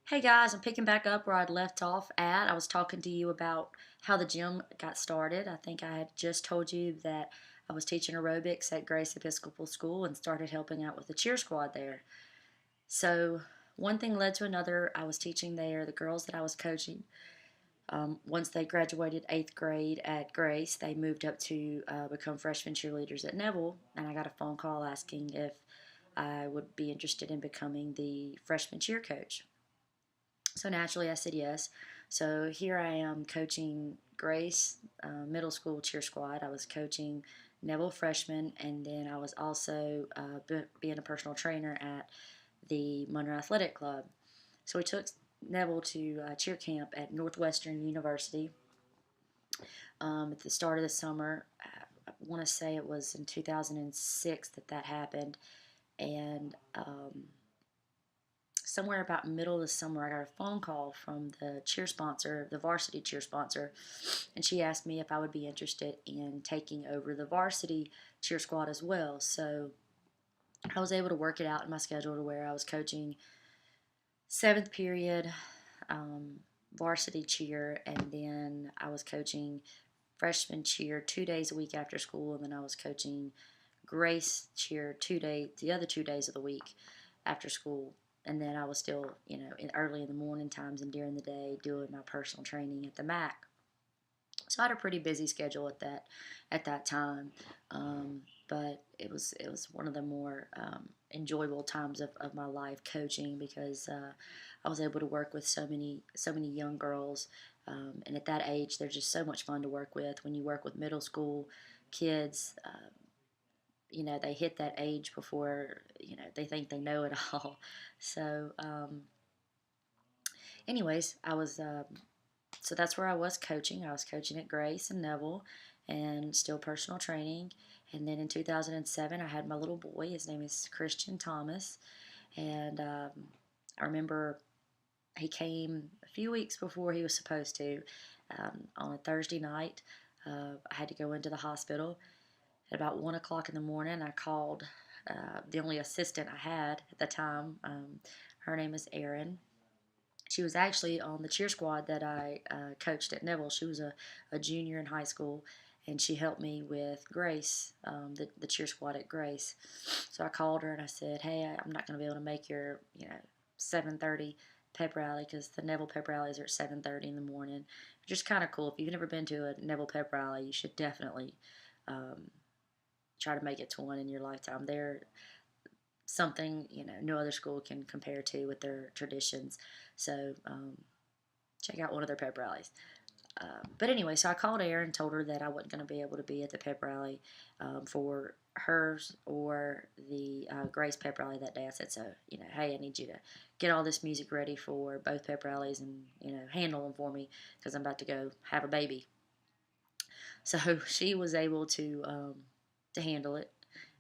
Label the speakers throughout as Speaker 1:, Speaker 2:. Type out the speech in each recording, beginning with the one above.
Speaker 1: Hey guys, I'm picking back up where I'd left off at. I was talking to you about how the gym got started. I think I had just told you that I was teaching aerobics at Grace Episcopal School and started helping out with the cheer squad there. So, one thing led to another. I was teaching there. The girls that I was coaching, once they graduated 8th grade at Grace, they moved up to become freshman cheerleaders at Neville. And I got a phone call asking if I would be interested in becoming the freshman cheer coach. So naturally, I said yes. So here I am coaching Grace Middle School Cheer Squad. I was coaching Neville Freshman, and then I was also being a personal trainer at the Monroe Athletic Club. So we took Neville to cheer camp at Northwestern University at the start of the summer. I want to say it was in 2006 that happened, and somewhere about middle of the summer, I got a phone call from the cheer sponsor, the varsity cheer sponsor, and she asked me if I would be interested in taking over the varsity cheer squad as well. So I was able to work it out in my schedule to where I was coaching seventh period varsity cheer, and then I was coaching freshman cheer 2 days a week after school, and then I was coaching Grace cheer the other 2 days of the week after school. And then I was still, early in the morning times and during the day doing my personal training at the MAC. So I had a pretty busy schedule at that time, but it was one of the more enjoyable times of my life coaching because I was able to work with so many young girls, and at that age they're just so much fun to work with. When you work with middle school kids, they hit that age before they think they know it all. So, anyways, I was so that's where I was coaching. I was coaching at Grace and Neville, and still personal training. And then in 2007, I had my little boy. His name is Christian Thomas, and I remember he came a few weeks before he was supposed to. On a Thursday night, I had to go into the hospital at about 1 o'clock in the morning. I called the only assistant I had at the time. Her name is Erin. She was actually on the cheer squad that I coached at Neville. She was a junior in high school, and she helped me with Grace, the cheer squad at Grace. So I called her and I said, "Hey, I'm not going to be able to make your 7:30 pep rally because the Neville pep rallies are at 7:30 in the morning." Just kind of cool. If you've never been to a Neville pep rally, you should definitely um, try to make it to one in your lifetime. They're something no other school can compare to with their traditions. So check out one of their pep rallies. But anyway, so I called Erin and told her that I wasn't going to be able to be at the pep rally for hers or the Grace pep rally that day. I said, so, hey, I need you to get all this music ready for both pep rallies and, handle them for me because I'm about to go have a baby. So she was able to handle it.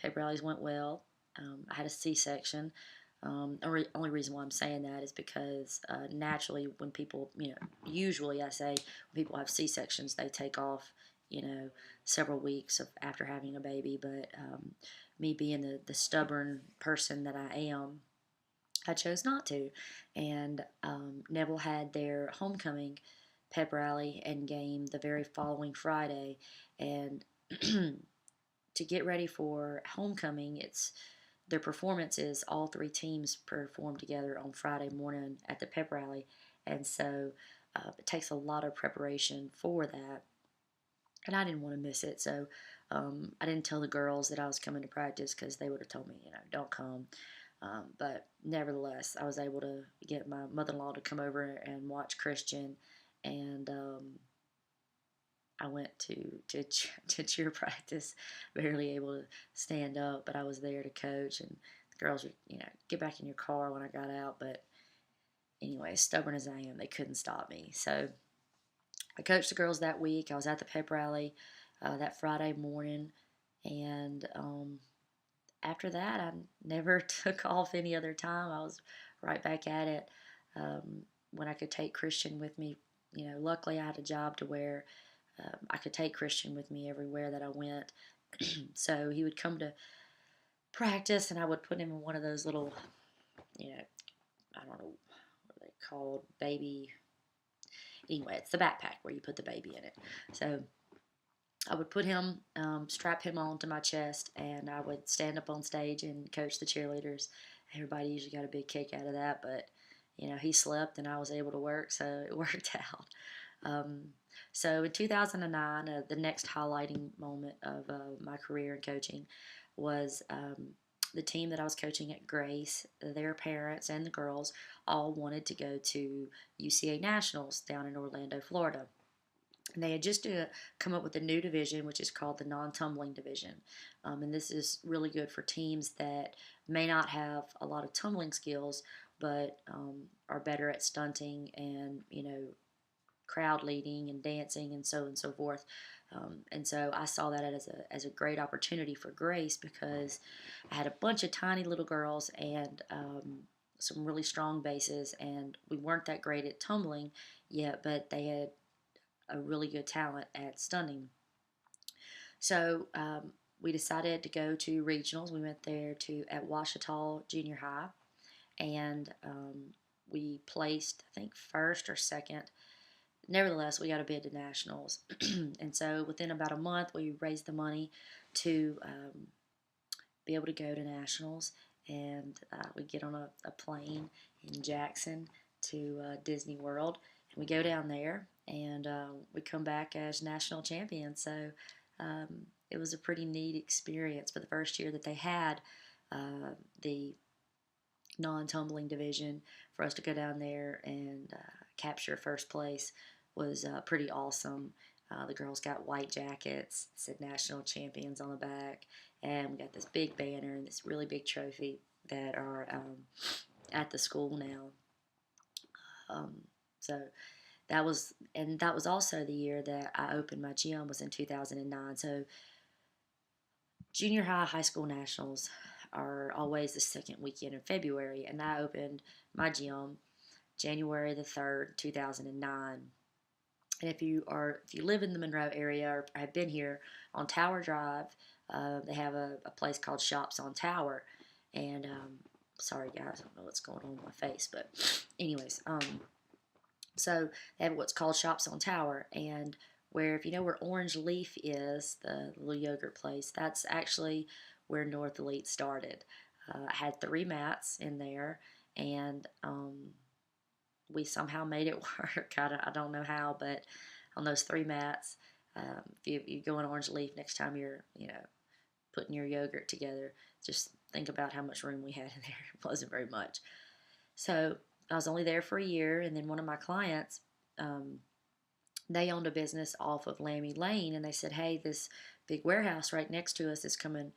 Speaker 1: Pep rallies went well. I had a C-section. Only reason why I'm saying that is because naturally, when people, usually I say when people have C-sections, they take off, several weeks after having a baby. But me being the stubborn person that I am, I chose not to. And Neville had their homecoming pep rally and game the very following Friday. And to get ready for homecoming, it's their performances. All three teams perform together on Friday morning at the pep rally, and so it takes a lot of preparation for that. And I didn't want to miss it, so I didn't tell the girls that I was coming to practice because they would have told me, don't come. But nevertheless, I was able to get my mother-in-law to come over and watch Christian, and I went to cheer practice, barely able to stand up, but I was there to coach, and the girls would get back in your car when I got out. But anyway, stubborn as I am, they couldn't stop me. So I coached the girls that week. I was at the pep rally that Friday morning, and after that, I never took off any other time. I was right back at it when I could take Christian with me. Luckily I had a job to where I could take Christian with me everywhere that I went. So he would come to practice, and I would put him in one of those little, I don't know what are they called baby. Anyway, it's the backpack where you put the baby in it. So I would put him, strap him onto my chest, and I would stand up on stage and coach the cheerleaders. Everybody usually got a big kick out of that, but he slept and I was able to work, so it worked out. Um, so in 2009, the next highlighting moment of my career in coaching was the team that I was coaching at Grace. Their parents and the girls all wanted to go to UCA Nationals down in Orlando, Florida. And they had just come up with a new division, which is called the non-tumbling division. And this is really good for teams that may not have a lot of tumbling skills, but are better at stunting and crowd leading and dancing and so on and so forth. And so I saw that as a great opportunity for Grace, because I had a bunch of tiny little girls and some really strong bases, and we weren't that great at tumbling yet, but they had a really good talent at stunning. So we decided to go to regionals. We went there at Ouachita Junior High, and we placed, I think, first or second. Nevertheless, we got a bid to nationals, and so within about a month, we raised the money to be able to go to nationals, and we get on a plane in Jackson to Disney World, and we go down there, and we come back as national champions. So it was a pretty neat experience for the first year that they had the non-tumbling division. For us to go down there and capture first place was pretty awesome. The girls got white jackets, said national champions on the back, and we got this big banner and this really big trophy that are at the school now. So that was also the year that I opened my gym, was in 2009. So junior high school nationals are always the second weekend in February, and I opened my gym January the 3rd, 2009. And if you live in the Monroe area or have been here on Tower Drive, they have a place called Shops on Tower. And sorry guys, I don't know what's going on with my face, but anyways, so they have what's called Shops on Tower, and if you know where Orange Leaf is, the little yogurt place, that's actually where North Elite started. I had 3 mats in there, and we somehow made it work. I don't know how, but on those 3 mats, if you go in Orange Leaf next time you're putting your yogurt together, just think about how much room we had in there. It wasn't very much. So I was only there for a year, and then one of my clients, they owned a business off of Lammy Lane, and they said, hey, this big warehouse right next to us is coming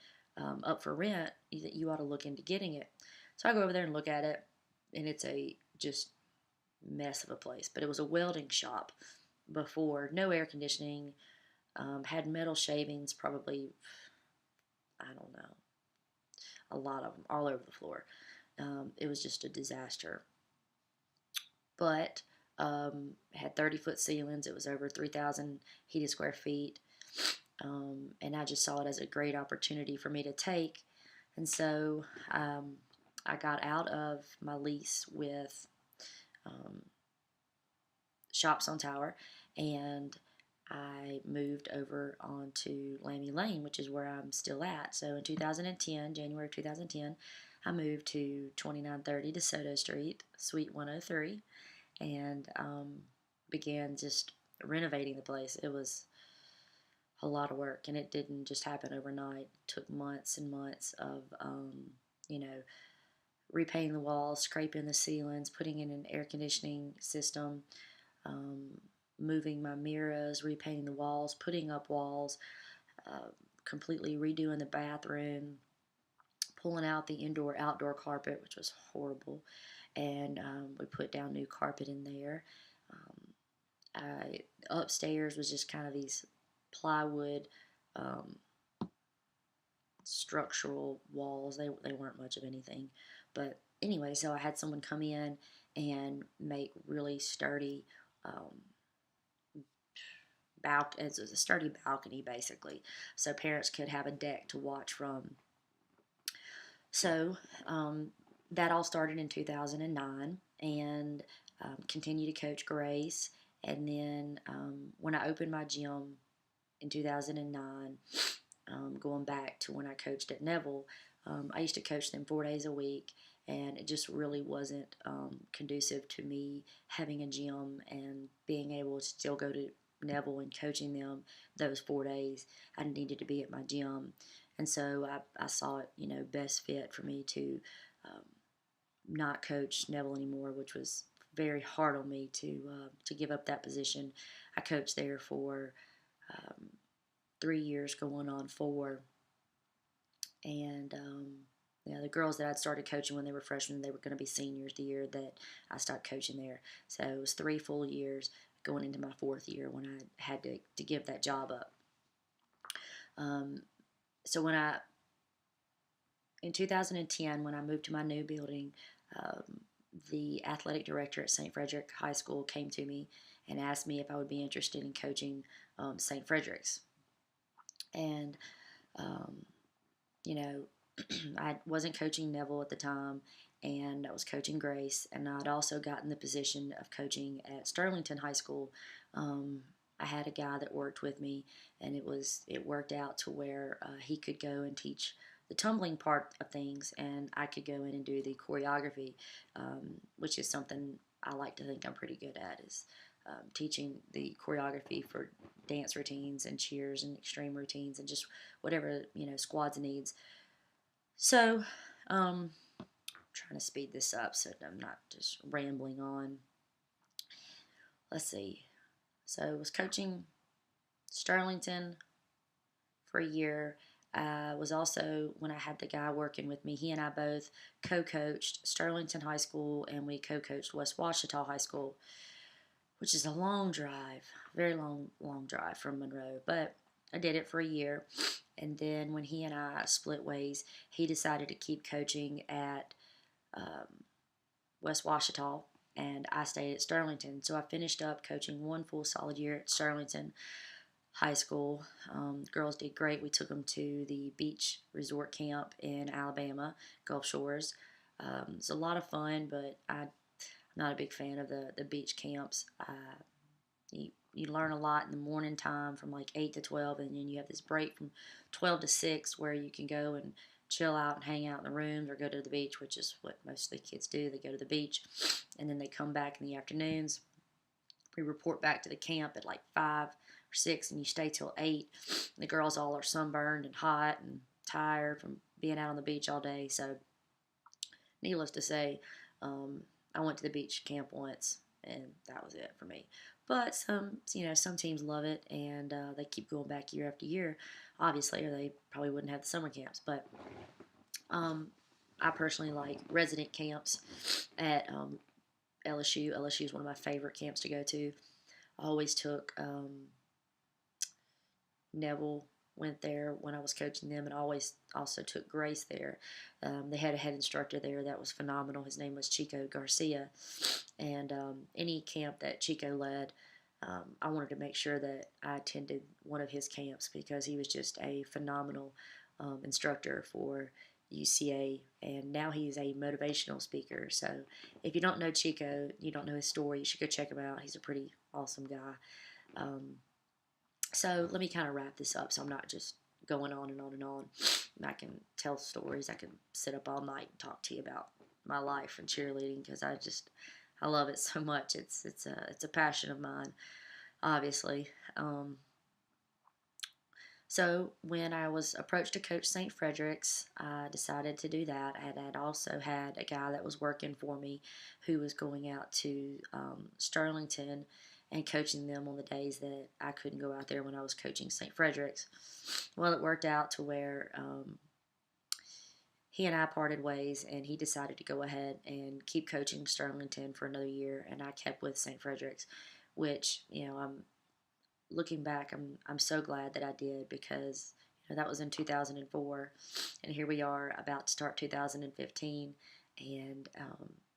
Speaker 1: up for rent. You ought to look into getting it. So I go over there and look at it, and it's a just mess of a place. But it was a welding shop before, no air conditioning, had metal shavings, probably, I don't know, a lot of them all over the floor. It was just a disaster. But had 30-foot ceilings. It was over 3,000 heated square feet. And I just saw it as a great opportunity for me to take. And so I got out of my lease with Shops on Tower, and I moved over onto Lammy Lane, which is where I'm still at. So in 2010, January of 2010, I moved to 2930 DeSoto Street, Suite 103, and began just renovating the place. It was a lot of work, and it didn't just happen overnight. It took months and months of, repainting the walls, scraping the ceilings, putting in an air conditioning system, moving my mirrors, repainting the walls, putting up walls, completely redoing the bathroom, pulling out the indoor-outdoor carpet, which was horrible, and we put down new carpet in there. Upstairs was just kind of these plywood structural walls. They weren't much of anything, but anyway, so I had someone come in and make really sturdy as a sturdy balcony, basically, so parents could have a deck to watch from. So that all started in 2009, and continue to coach Grace. And then when I opened my gym in 2009, going back to when I coached at Neville, I used to coach them 4 days a week, and it just really wasn't conducive to me having a gym and being able to still go to Neville and coaching them those 4 days. I needed to be at my gym, and so I saw it, best fit for me to um, not coach Neville anymore, which was very hard on me to give up that position. I coached there for 3 years, going on 4, and the girls that I'd started coaching when they were freshmen, they were going to be seniors the year that I started coaching there. So it was 3 full years going into my 4th year when I had to give that job up. So in 2010, when I moved to my new building, um, the athletic director at St. Frederick High School came to me and asked me if I would be interested in coaching St. Frederick's. And, um, you know, I wasn't coaching Neville at the time, and I was coaching Grace, and I'd also gotten the position of coaching at Sterlington High School. I had a guy that worked with me, and it worked out to where he could go and teach the tumbling part of things, and I could go in and do the choreography, which is something I like to think I'm pretty good at, is teaching the choreography for dance routines and cheers and extreme routines and just whatever squads needs. So, trying to speed this up so I'm not just rambling on. Let's see. So, I was coaching Sterlington for a year. Was also, when I had the guy working with me, he and I both co-coached Sterlington High School, and we co-coached West Ouachita High School, which is a long drive, very long, long drive from Monroe. But I did it for a year. And then when he and I split ways, he decided to keep coaching at West Ouachita, and I stayed at Sterlington. So I finished up coaching 1 full solid year at Sterlington High School. Girls did great. We took them to the beach resort camp in Alabama, Gulf Shores. It's a lot of fun, but I'm not a big fan of the beach camps. You learn a lot in the morning time from like 8 to 12, and then you have this break from 12 to 6 where you can go and chill out and hang out in the rooms or go to the beach, which is what most of the kids do. They go to the beach, and then they come back in the afternoons. We report back to the camp at like 5 or 6, and you stay till 8. The girls all are sunburned and hot and tired from being out on the beach all day. So, needless to say, I went to the beach camp once, and that was it for me. But some teams love it, and they keep going back year after year, obviously, or they probably wouldn't have the summer camps. But I personally like resident camps at LSU. LSU is one of my favorite camps to go to. I always took Neville went there when I was coaching them, and I always also took Grace there. They had a head instructor there that was phenomenal. His name was Chico Garcia, and any camp that Chico led, I wanted to make sure that I attended one of his camps because he was just a phenomenal instructor for UCA, and now he's a motivational speaker. So if you don't know Chico, you don't know his story, you should go check him out. He's a pretty awesome guy. So let me kind of wrap this up so I'm not just going on and on and on. I can tell stories. I can sit up all night and talk to you about my life and cheerleading because I love it so much. It's a passion of mine, obviously. So when I was approached to coach St. Frederick's, I decided to do that. I had also had a guy that was working for me who was going out to Sterlington and coaching them on the days that I couldn't go out there when I was coaching St. Frederick's. Well, it worked out to where he and I parted ways, and he decided to go ahead and keep coaching Sterlington for another year, and I kept with St. Frederick's, which, I'm looking back, I'm so glad that I did because that was in 2004, and here we are about to start 2015, and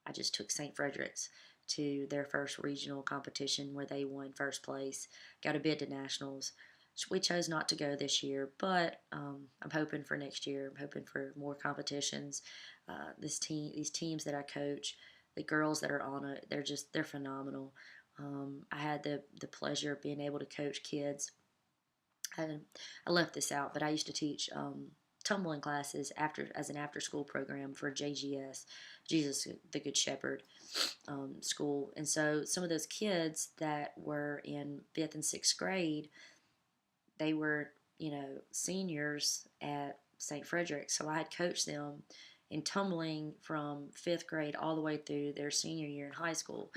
Speaker 1: I just took St. Frederick's to their first regional competition where they won first place, got a bid to nationals. We chose not to go this year, but I'm hoping for next year. I'm hoping for more competitions. These teams that I coach, the girls that are on it, they're phenomenal. I had the pleasure of being able to coach kids. I left this out, but I used to teach tumbling classes as an after school program for JGS, Jesus the Good Shepherd school. And so some of those kids that were in fifth and sixth grade, they were, seniors at St. Frederick's. So I had coached them in tumbling from fifth grade all the way through their senior year in high school.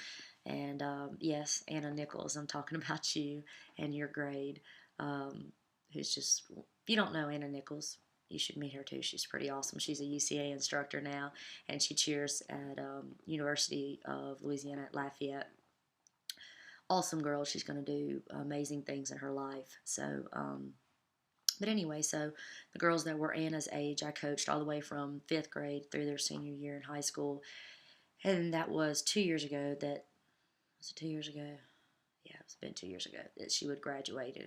Speaker 1: And yes, Anna Nichols, I'm talking about you and your grade, who's just, if you don't know Anna Nichols, you should meet her too. She's pretty awesome. She's a UCA instructor now, and she cheers at University of Louisiana at Lafayette. Awesome girl. She's going to do amazing things in her life. So, but anyway, so the girls that were Anna's age, I coached all the way from fifth grade through their senior year in high school. And that was 2 years ago. Was it 2 years ago? Yeah, it's been 2 years ago that she would graduate.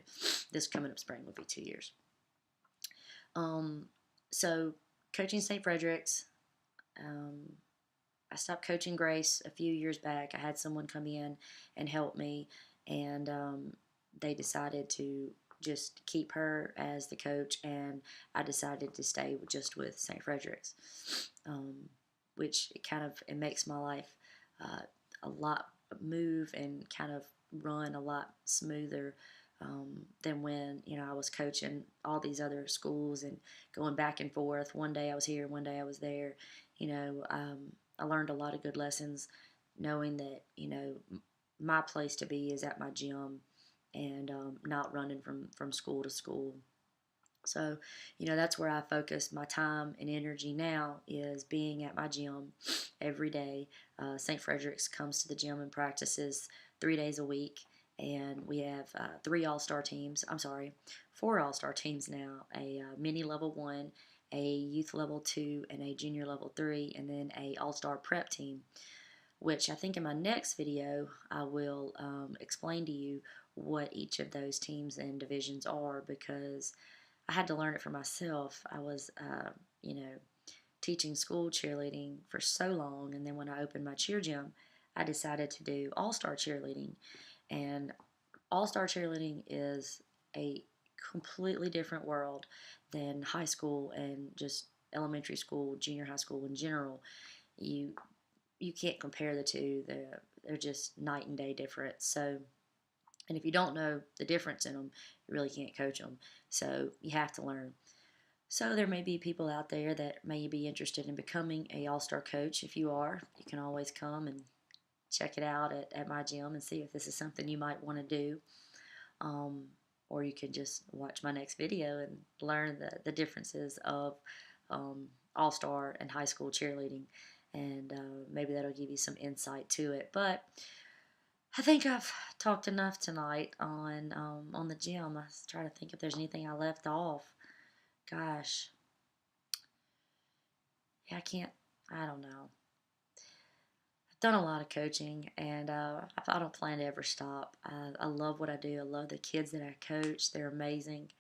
Speaker 1: This coming up spring would be 2 years. So coaching St. Frederick's, I stopped coaching Grace a few years back. I had someone come in and help me, and they decided to just keep her as the coach, and I decided to stay just with St. Frederick's, which it makes my life a lot move and kind of run a lot smoother than when I was coaching all these other schools and going back and forth. One day I was here, one day I was there. I learned a lot of good lessons, knowing that my place to be is at my gym and not running from school to school. So, that's where I focus my time and energy now, is being at my gym every day. St. Frederick's comes to the gym and practices 3 days a week, and we have three all-star teams. I'm sorry, four all-star teams now: a mini level 1, a youth level 2, and a junior level 3, and then a all-star prep team, which I think in my next video I will explain to you what each of those teams and divisions are, because I had to learn it for myself. I was, teaching school cheerleading for so long, and then when I opened my cheer gym, I decided to do all-star cheerleading. And all-star cheerleading is a completely different world than high school and just elementary school, junior high school in general. You can't compare the two. They're just night and day different. So, and if you don't know the difference in them, you really can't coach them. So you have to learn. So there may be people out there that may be interested in becoming a all-star coach. If you are, you can always come and check it out at my gym and see if this is something you might want to do. Or you can just watch my next video and learn the differences of all-star and high school cheerleading. And maybe that'll give you some insight to it. But I think I've talked enough tonight on the gym. I was trying to think if there's anything I left off. Gosh. Yeah, I don't know. I've done a lot of coaching, and I don't plan to ever stop. I love what I do. I love the kids that I coach. They're amazing.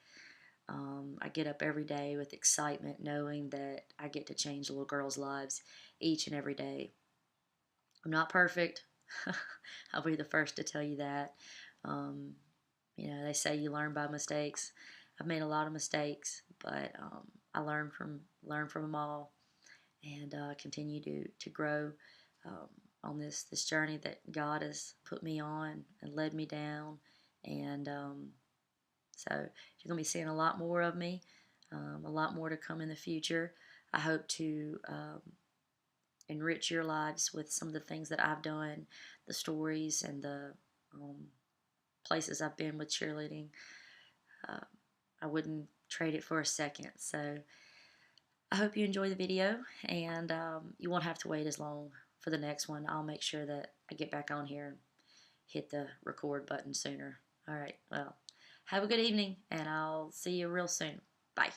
Speaker 1: I get up every day with excitement knowing that I get to change little girls' lives each and every day. I'm not perfect. I'll be the first to tell you that. They say you learn by mistakes. I've made a lot of mistakes, but I learn from them all, and continue to grow on this journey that God has put me on and led me down. And so you're going to be seeing a lot more of me, a lot more to come in the future. I hope to enrich your lives with some of the things that I've done, the stories and the places I've been with cheerleading. I wouldn't trade it for a second. So I hope you enjoy the video, and you won't have to wait as long for the next one. I'll make sure that I get back on here and hit the record button sooner. All right, well, have a good evening, and I'll see you real soon. Bye.